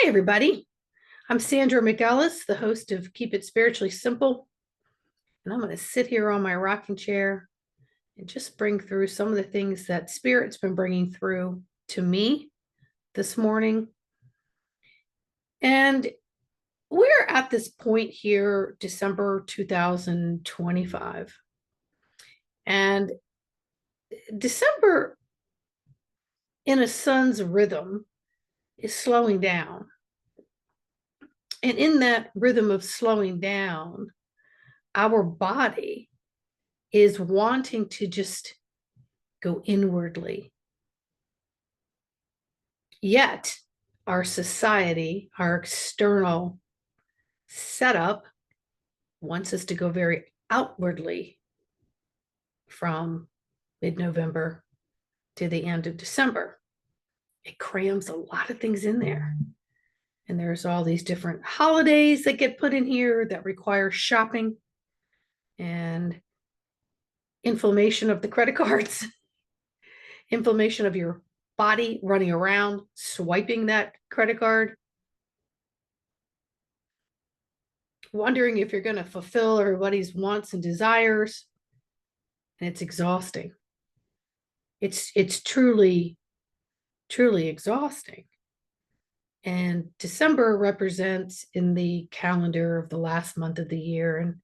Hi, everybody. I'm Sandra McEllis, the host of Keep It Spiritually Simple. And I'm going to sit here on my rocking chair and just bring through some of the things that Spirit's been bringing through to me this morning. And we're at this point here, December 2025. And December, in a sun's rhythm, is slowing down. And in that rhythm of slowing down, our body is wanting to just go inwardly. Yet, our society, our external setup wants us to go very outwardly from mid-November to the end of December. It crams a lot of things in there. And there's all these different holidays that get put in here that require shopping and inflammation of the credit cards, inflammation of your body running around, swiping that credit card, wondering if you're going to fulfill everybody's wants and desires. And it's exhausting. It's truly, truly exhausting. And December represents in the calendar of the last month of the year. And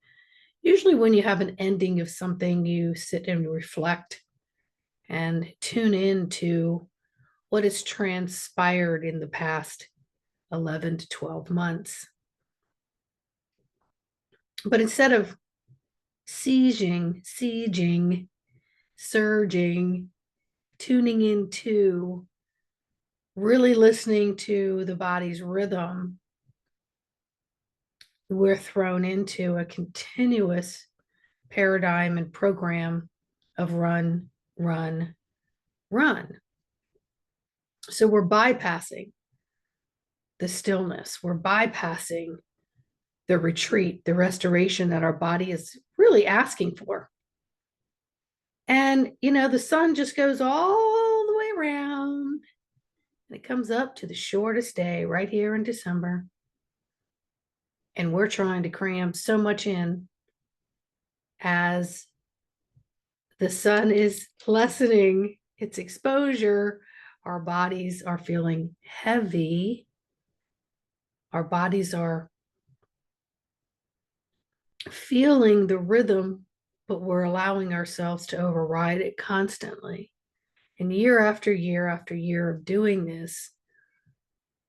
usually when you have an ending of something, you sit and reflect and tune in to what has transpired in the past 11 to 12 months. But instead of sieging, surging, tuning into, really listening to the body's rhythm, we're thrown into a continuous paradigm and program of run, run, run. So we're bypassing the stillness. We're bypassing the retreat, the restoration that our body is really asking for. And, the sun just goes all the way around and it comes up to the shortest day right here in December. And we're trying to cram so much in as the sun is lessening its exposure. Our bodies are feeling heavy. Our bodies are feeling the rhythm, but we're allowing ourselves to override it constantly. And year after year after year of doing this,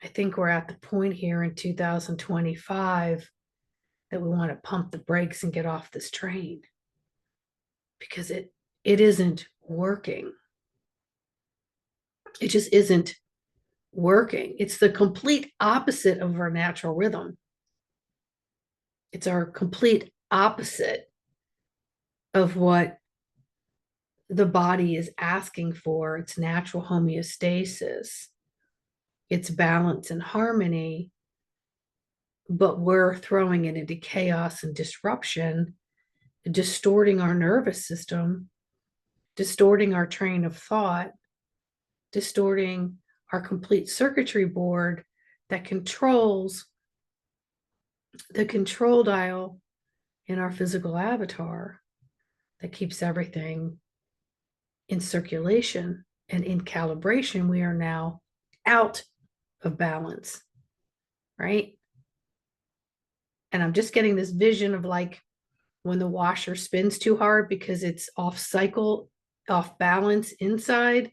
I think we're at the point here in 2025 that we want to pump the brakes and get off this train because it isn't working. It just isn't working. It's the complete opposite of our natural rhythm. It's our complete opposite of what the body is asking for, its natural homeostasis, its balance and harmony. But we're throwing it into chaos and disruption, distorting our nervous system, distorting our train of thought, distorting our complete circuitry board that controls the control dial in our physical avatar that keeps everything in circulation and in calibration. We are now out of balance, right? And I'm just getting this vision of like when the washer spins too hard because it's off cycle, off balance inside,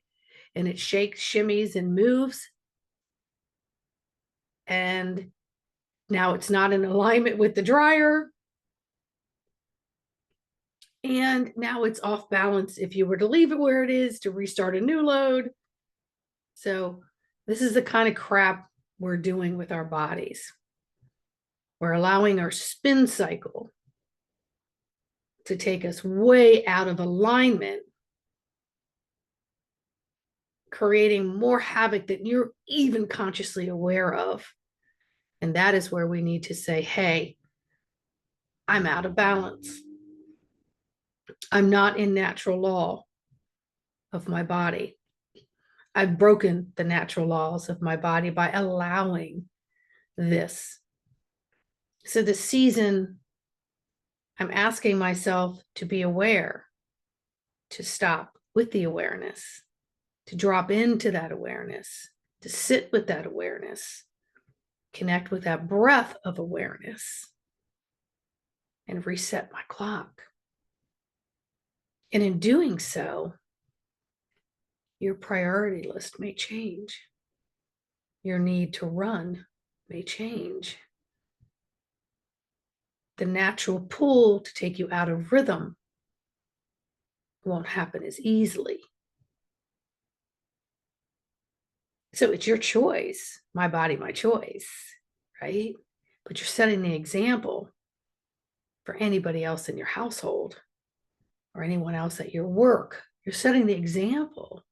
and it shakes, shimmies, and moves. And now it's not in alignment with the dryer. And now it's off balance if you were to leave it where it is to restart a new load. So this is the kind of crap we're doing with our bodies. We're allowing our spin cycle to take us way out of alignment, creating more havoc than you're even consciously aware of. And that is where we need to say, hey, I'm out of balance. I'm not in natural law of my body. I've broken the natural laws of my body by allowing this. So this season, I'm asking myself to be aware, to stop with the awareness, to drop into that awareness, to sit with that awareness, connect with that breath of awareness, and reset my clock. And in doing so, your priority list may change. Your need to run may change. The natural pull to take you out of rhythm won't happen as easily. So it's your choice, my body, my choice, right? But you're setting the example for anybody else in your household or anyone else at your work. You're setting the example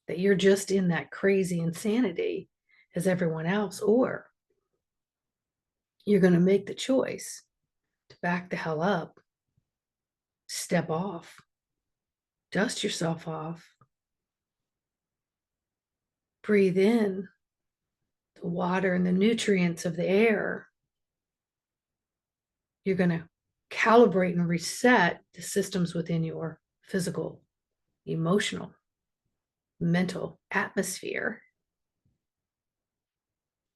that you're just in that crazy insanity as everyone else, or you're going to make the choice to back the hell up, step off, dust yourself off, breathe in the water and the nutrients of the air. You're going to calibrate and reset the systems within your physical, emotional, mental atmosphere.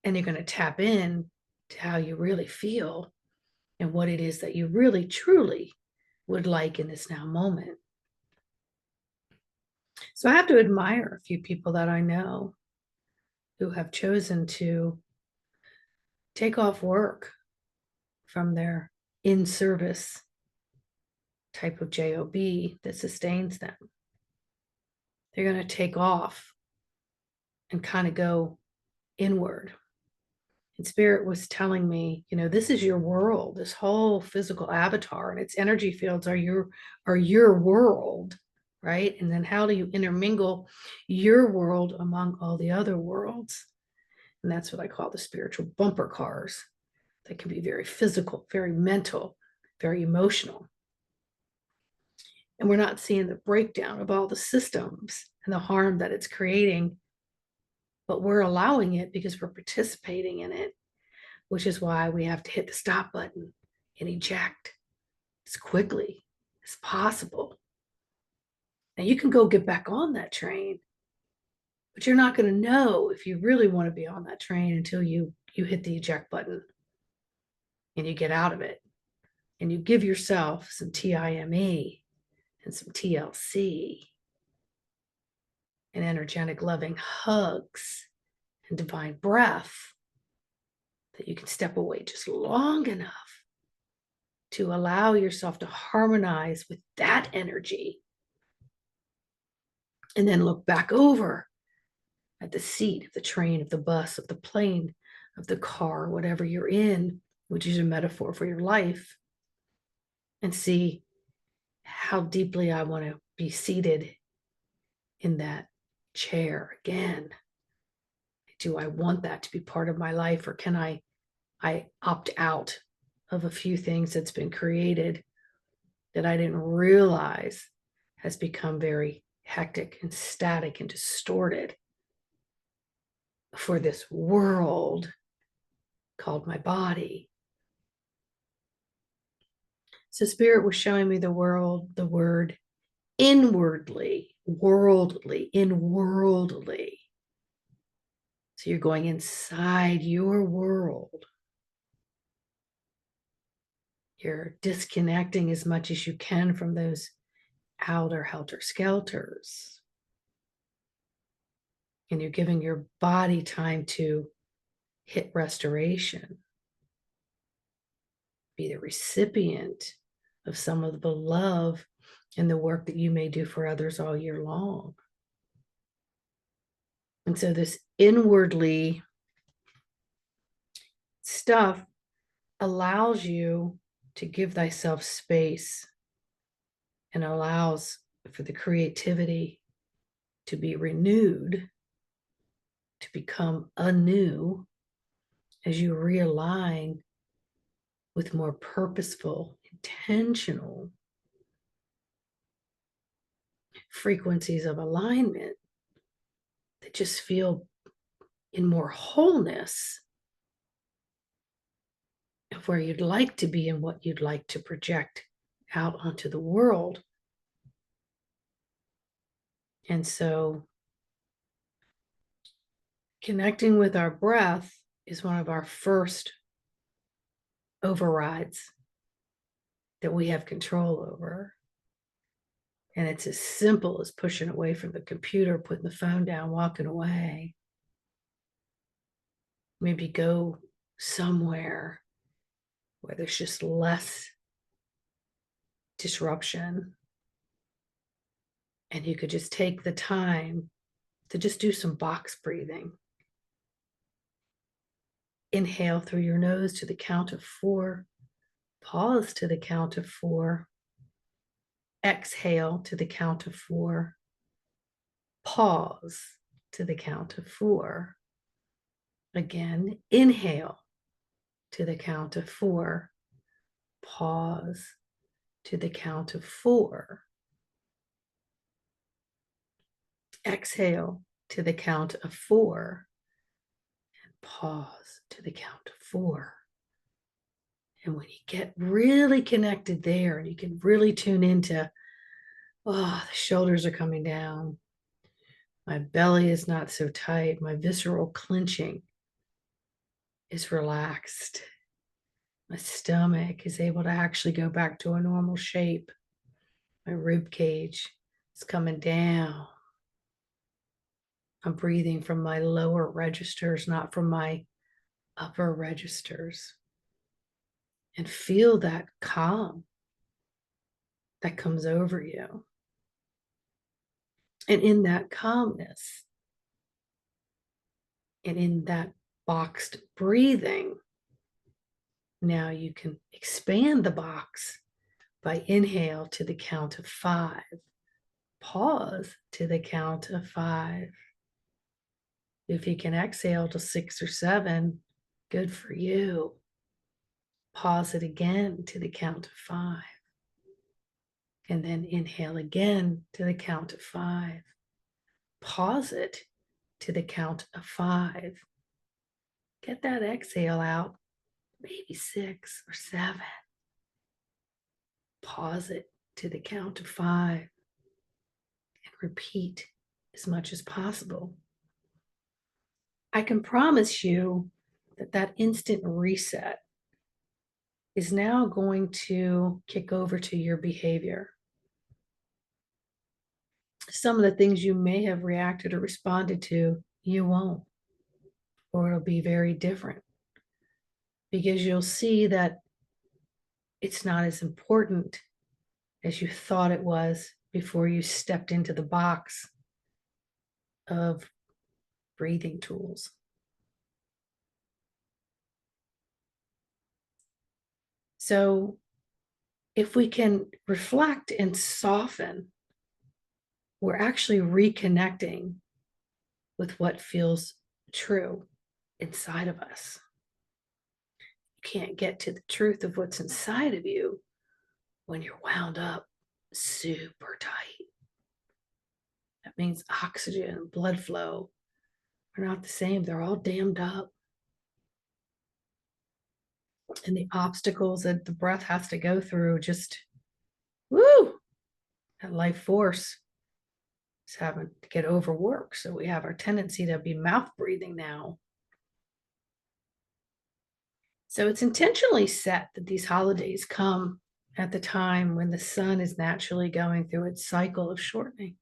And you're going to tap in to how you really feel and what it is that you really, truly would like in this now moment. So I have to admire a few people that I know who have chosen to take off work from their in service type of job that sustains them. They're going to take off and kind of go inward. And spirit was telling me, this is your world. This whole physical avatar and its energy fields are your world, right? And then how do you intermingle your world among all the other worlds? And that's what I call the spiritual bumper cars. That can be very physical, very mental, very emotional. And we're not seeing the breakdown of all the systems and the harm that it's creating, but we're allowing it because we're participating in it, which is why we have to hit the stop button and eject as quickly as possible. Now you can go get back on that train, but you're not going to know if you really want to be on that train until you hit the eject button and you get out of it and you give yourself some TIME and some TLC and energetic loving hugs and divine breath, that you can step away just long enough to allow yourself to harmonize with that energy, and then look back over at the seat of the train, of the bus, of the plane, of the car, whatever you're in, which is a metaphor for your life, and see how deeply I want to be seated in that chair again. Do I want that to be part of my life, or can I opt out of a few things that's been created that I didn't realize has become very hectic and static and distorted for this world called my body. So spirit was showing me the word inwardly, worldly, inworldly. So you're going inside your world. You're disconnecting as much as you can from those outer helter-skelters. And you're giving your body time to hit restoration. Be the recipient of some of the love and the work that you may do for others all year long. And so this inwardly stuff allows you to give thyself space and allows for the creativity to be renewed, to become anew as you realign with more purposeful, intentional frequencies of alignment that just feel in more wholeness of where you'd like to be and what you'd like to project out onto the world. And so connecting with our breath is one of our first overrides that we have control over. And it's as simple as pushing away from the computer, putting the phone down, walking away. Maybe go somewhere where there's just less disruption. And you could just take the time to just do some box breathing. Inhale through your nose to the count of 4. Pause to the count of 4. Exhale to the count of 4. Pause to the count of 4. Again, inhale to the count of 4. Pause to the count of 4. Exhale to the count of 4. And pause to the count of 4. And when you get really connected there, and you can really tune into, oh, the shoulders are coming down. My belly is not so tight. My visceral clenching is relaxed. My stomach is able to actually go back to a normal shape. My rib cage is coming down. I'm breathing from my lower registers, not from my upper registers. And feel that calm that comes over you. And in that calmness, and in that boxed breathing, now you can expand the box by inhale to the count of 5. Pause to the count of 5. If you can exhale to 6 or 7, good for you. Pause it again to the count of 5. And then inhale again to the count of 5. Pause it to the count of 5. Get that exhale out, maybe 6 or 7. Pause it to the count of 5. And repeat as much as possible. I can promise you that that instant reset is now going to kick over to your behavior. Some of the things you may have reacted or responded to, you won't, or it'll be very different, because you'll see that it's not as important as you thought it was before you stepped into the box of breathing tools. So if we can reflect and soften, we're actually reconnecting with what feels true inside of us. You can't get to the truth of what's inside of you when you're wound up super tight. That means oxygen and blood flow are not the same. They're all dammed up. And the obstacles that the breath has to go through, just, woo, that life force is having to get overworked. So we have our tendency to be mouth breathing now. So it's intentionally set that these holidays come at the time when the sun is naturally going through its cycle of shortening.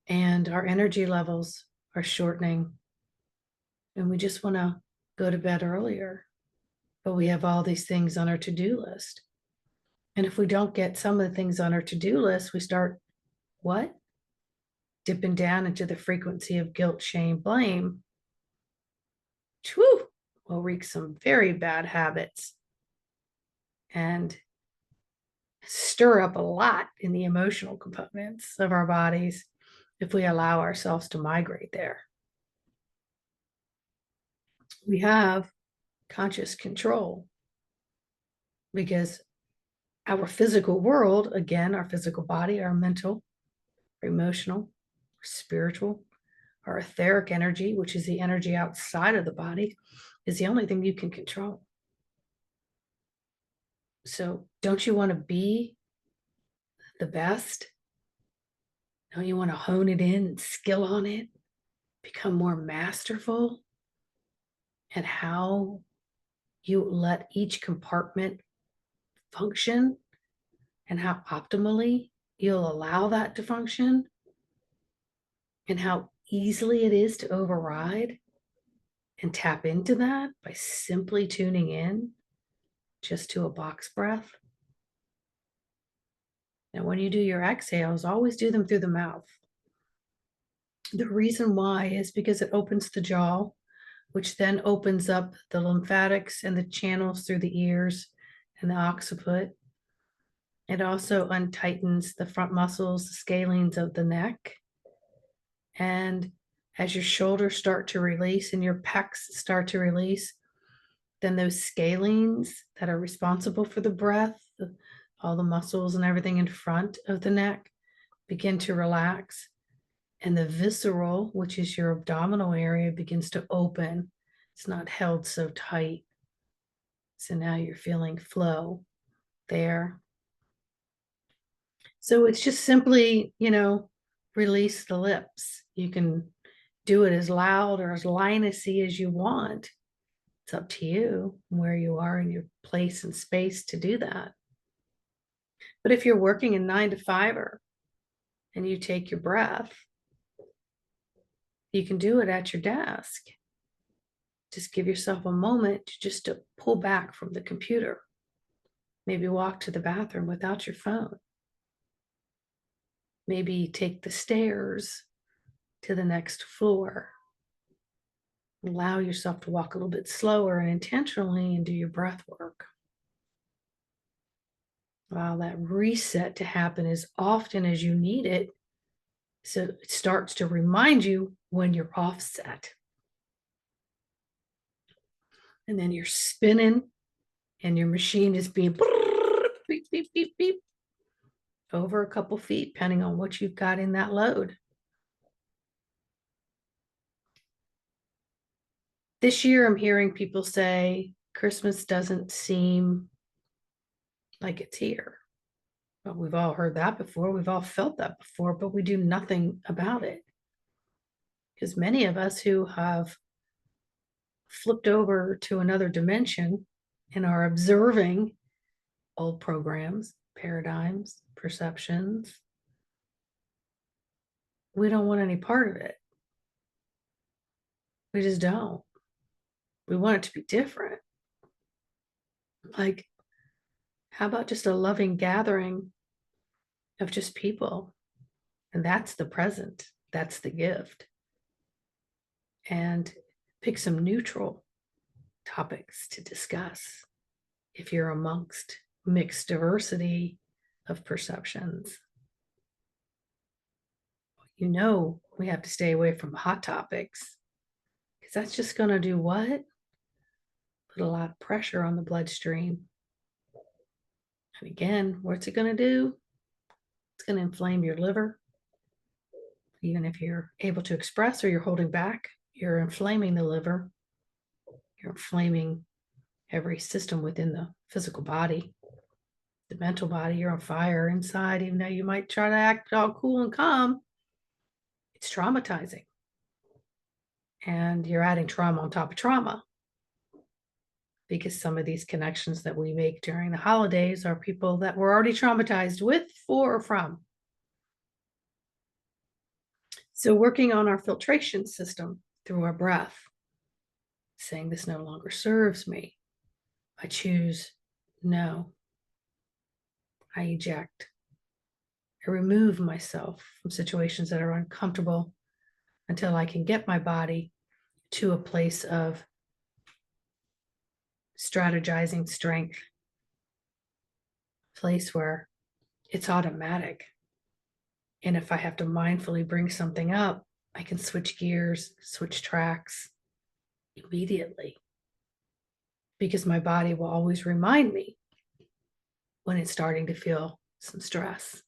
And our energy levels are shortening. And we just want to go to bed earlier. But we have all these things on our to-do list. And if we don't get some of the things on our to-do list, we start what? Dipping down into the frequency of guilt, shame, blame. Whew, will wreak some very bad habits and stir up a lot in the emotional components of our bodies if we allow ourselves to migrate there. We have conscious control because our physical world, again, our physical body, our mental, our emotional, our spiritual, Our etheric energy, which is the energy outside of the body, is the only thing you can control. So don't you want to be the best? Don't you want to hone it in and skill on it? Become more masterful at how you let each compartment function and how optimally you'll allow that to function and how easily it is to override and tap into that by simply tuning in just to a box breath. And when you do your exhales, always do them through the mouth. The reason why is because it opens the jaw, which then opens up the lymphatics and the channels through the ears and the occiput. It also untightens the front muscles, the scalenes of the neck. And as your shoulders start to release and your pecs start to release, then those scalenes that are responsible for the breath, all the muscles and everything in front of the neck begin to relax. And the visceral, which is your abdominal area, begins to open. It's not held so tight. So now you're feeling flow there. So it's just simply, release the lips. You can do it as loud or as Linus-y as you want. It's up to you where you are in your place and space to do that. But if you're working a 9 to 5er and you take your breath, you can do it at your desk. Just give yourself a moment to pull back from the computer. Maybe walk to the bathroom without your phone. Maybe take the stairs to the next floor. Allow yourself to walk a little bit slower and intentionally and do your breath work. Allow that reset to happen as often as you need it, so it starts to remind you when you're offset. And then you're spinning and your machine is being beep, beep, beep, beep, over a couple feet, depending on what you've got in that load. This year, I'm hearing people say Christmas doesn't seem like it's here. Well, we've all heard that before. We've all felt that before, but we do nothing about it. Because many of us who have flipped over to another dimension and are observing old programs, paradigms, perceptions, we don't want any part of it. We just don't. We want it to be different. Like, how about just a loving gathering of just people? And that's the present. That's the gift. And pick some neutral topics to discuss if you're amongst mixed diversity of perceptions. We have to stay away from hot topics because that's just going to do what? Put a lot of pressure on the bloodstream. And again, what's it going to do? It's going to inflame your liver. Even if you're able to express or you're holding back, you're inflaming the liver. You're inflaming every system within the physical body. The mental body, you're on fire inside, even though you might try to act all cool and calm. It's traumatizing. And you're adding trauma on top of trauma. Because some of these connections that we make during the holidays are people that we're already traumatized with, for, or from. So working on our filtration system through our breath, saying this no longer serves me. I choose no. I eject. I remove myself from situations that are uncomfortable until I can get my body to a place of strategizing strength, place where it's automatic. And if I have to mindfully bring something up, I can switch gears, switch tracks immediately, because my body will always remind me when it's starting to feel some stress.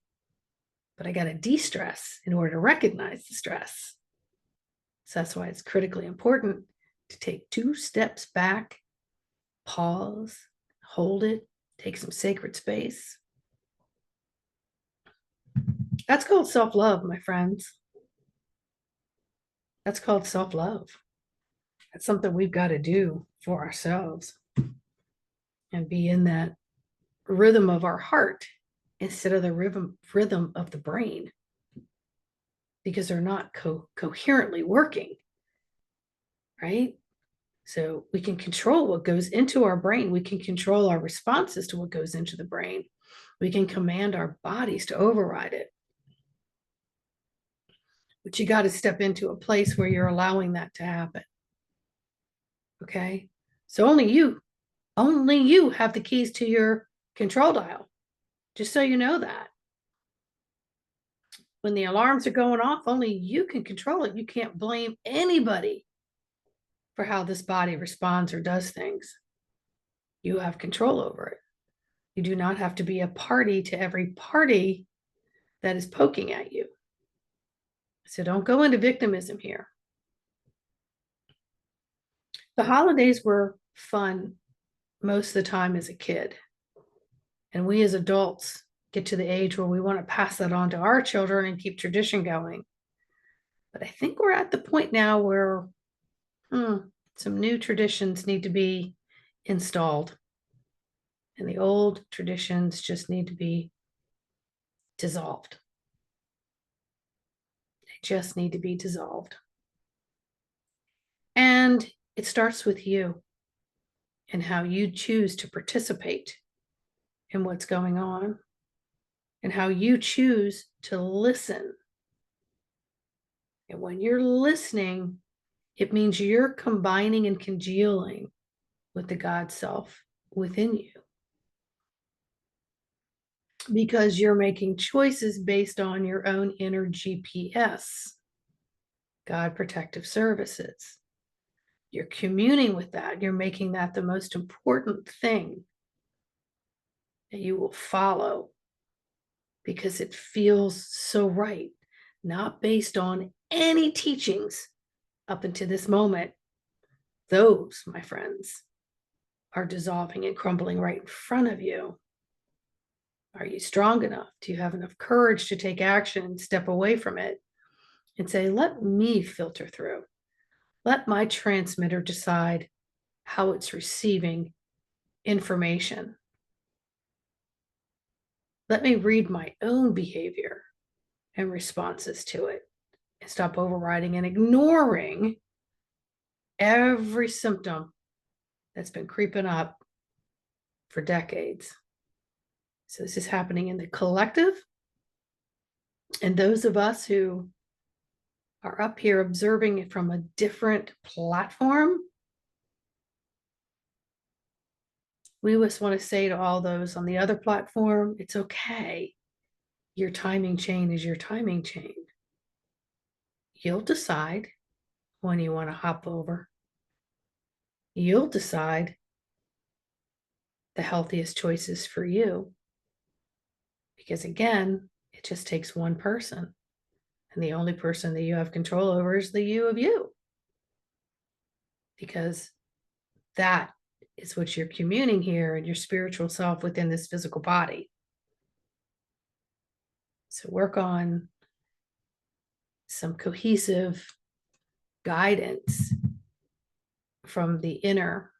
But I got to de-stress in order to recognize the stress. So that's why it's critically important to take 2 steps back, pause, hold it, take some sacred space. That's called self-love, my friends. That's called self-love. That's something we've got to do for ourselves and be in that rhythm of our heart instead of the rhythm of the brain, because they're not coherently working, right? So we can control what goes into our brain. We can control our responses to what goes into the brain. We can command our bodies to override it. But you got to step into a place where you're allowing that to happen. Okay? So only you have the keys to your control dial. Just so you know that. When the alarms are going off, only you can control it. You can't blame anybody for how this body responds or does things. You have control over it. You do not have to be a party to every party that is poking at you. So don't go into victimism here. The holidays were fun most of the time as a kid. And we as adults get to the age where we want to pass that on to our children and keep tradition going. But I think we're at the point now where some new traditions need to be installed. And the old traditions just need to be dissolved. They just need to be dissolved. And it starts with you and how you choose to participate in what's going on and how you choose to listen. And when you're listening, it means you're combining and congealing with the God self within you, because you're making choices based on your own inner GPS, God Protective Services. You're communing with that. You're making that the most important thing that you will follow because it feels so right, not based on any teachings up until this moment. Those, my friends, are dissolving and crumbling right in front of you. Are you strong enough? Do you have enough courage to take action and step away from it and say, let me filter through? Let my transmitter decide how it's receiving information. Let me read my own behavior and responses to it and stop overriding and ignoring every symptom that's been creeping up for decades. So this is happening in the collective. And those of us who are up here observing it from a different platform, we just want to say to all those on the other platform, it's okay. Your timing chain is your timing chain. You'll decide when you want to hop over. You'll decide the healthiest choices for you. Because again, it just takes one person. And the only person that you have control over is the you of you. Because that is what you're communing here in your spiritual self within this physical body. So work on some cohesive guidance from the inner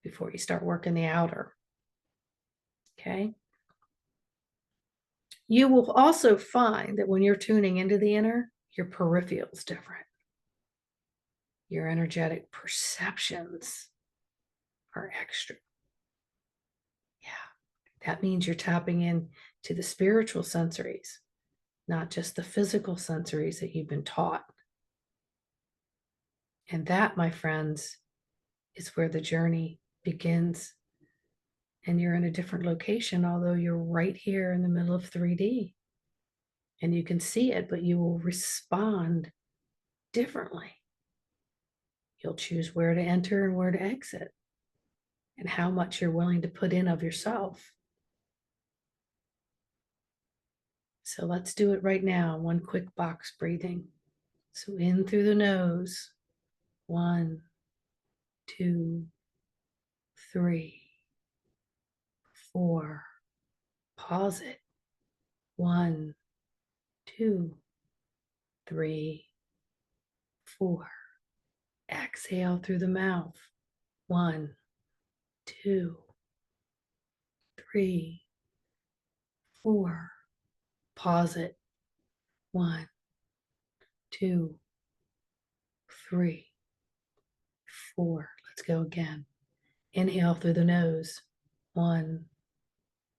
before you start working the outer. Okay. You will also find that when you're tuning into the inner, your peripheral is different. Your energetic perceptions are extra. Yeah. That means you're tapping in to the spiritual sensories, not just the physical sensories that you've been taught. And that, my friends, is where the journey begins. And you're in a different location, although you're right here in the middle of 3D. And you can see it, but you will respond differently. You'll choose where to enter and where to exit, and how much you're willing to put in of yourself. So let's do it right now. One quick box breathing. So in through the nose. 1, 2, 3, 4. Pause it. 1, 2, 3, 4. Exhale through the mouth. 1, 2, 3, 4. Pause it. 1, 2, 3, 4. Let's go again. Inhale through the nose. 1,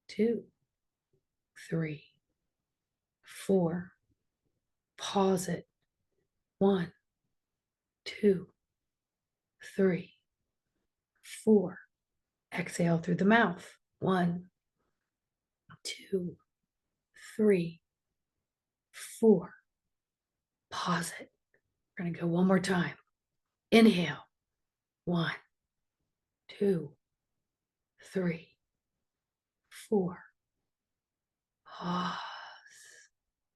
2, 3, 4. Pause it. 1, 2, 3, 4. Exhale through the mouth. 1, 2, 3, 4. Pause it. We're going to go one more time. Inhale. 1, 2, 3, 4. Pause.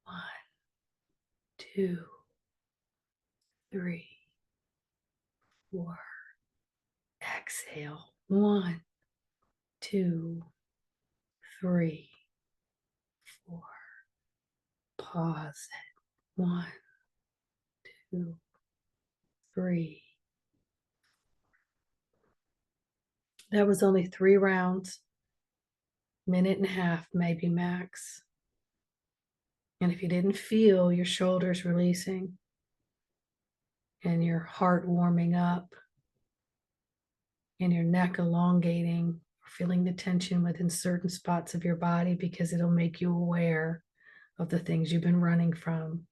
1, 2, 3, 4. Exhale. 1, 2, 3, 4. Pause it. 1, 2, 3. That was only 3 rounds, minute and a half, maybe max. And if you didn't feel your shoulders releasing and your heart warming up and your neck elongating, or feeling the tension within certain spots of your body, because it'll make you aware of the things you've been running from.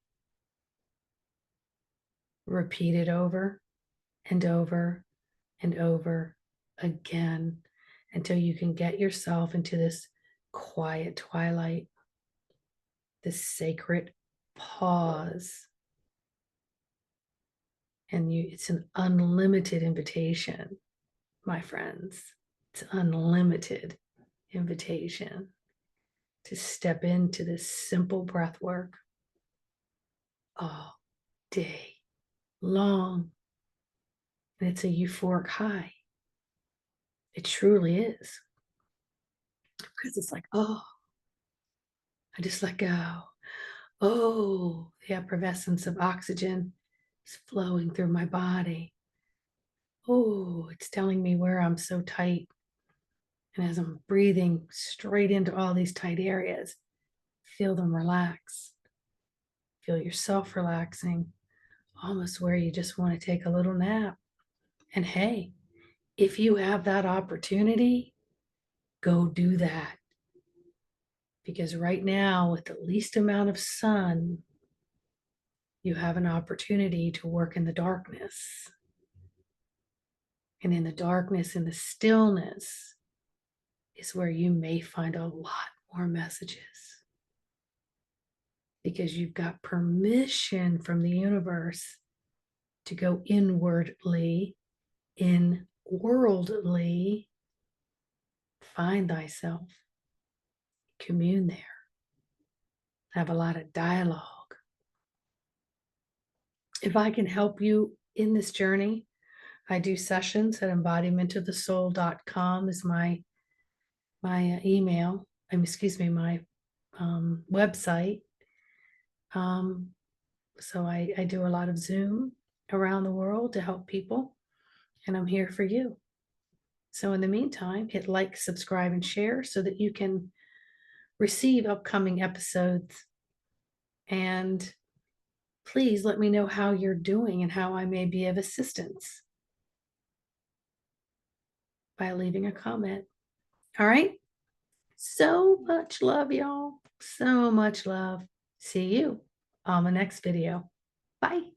Repeat it over and over and over again until you can get yourself into this quiet twilight, this sacred pause. And it's an unlimited invitation, my friends. It's an unlimited invitation to step into this simple breath work all day long. And it's a euphoric high. It truly is. Because it's like, oh, I just let go. Oh, the effervescence of oxygen is flowing through my body. Oh, it's telling me where I'm so tight. And as I'm breathing straight into all these tight areas, feel them relax. Feel yourself relaxing, almost where you just want to take a little nap. And hey, if you have that opportunity, go do that. Because right now, with the least amount of sun, you have an opportunity to work in the darkness. And in the darkness, in the stillness, is where you may find a lot more messages. Because you've got permission from the universe to go inwardly, inworldly, find thyself, commune there, have a lot of dialogue. If I can help you in this journey, I do sessions at embodimentofthesoul.com is my email. My website. So I do a lot of Zoom around the world to help people, and I'm here for you. So in the meantime, hit like, subscribe, and share so that you can receive upcoming episodes. And please let me know how you're doing and how I may be of assistance by leaving a comment. All right. So much love, y'all. So much love. See you on the next video. Bye.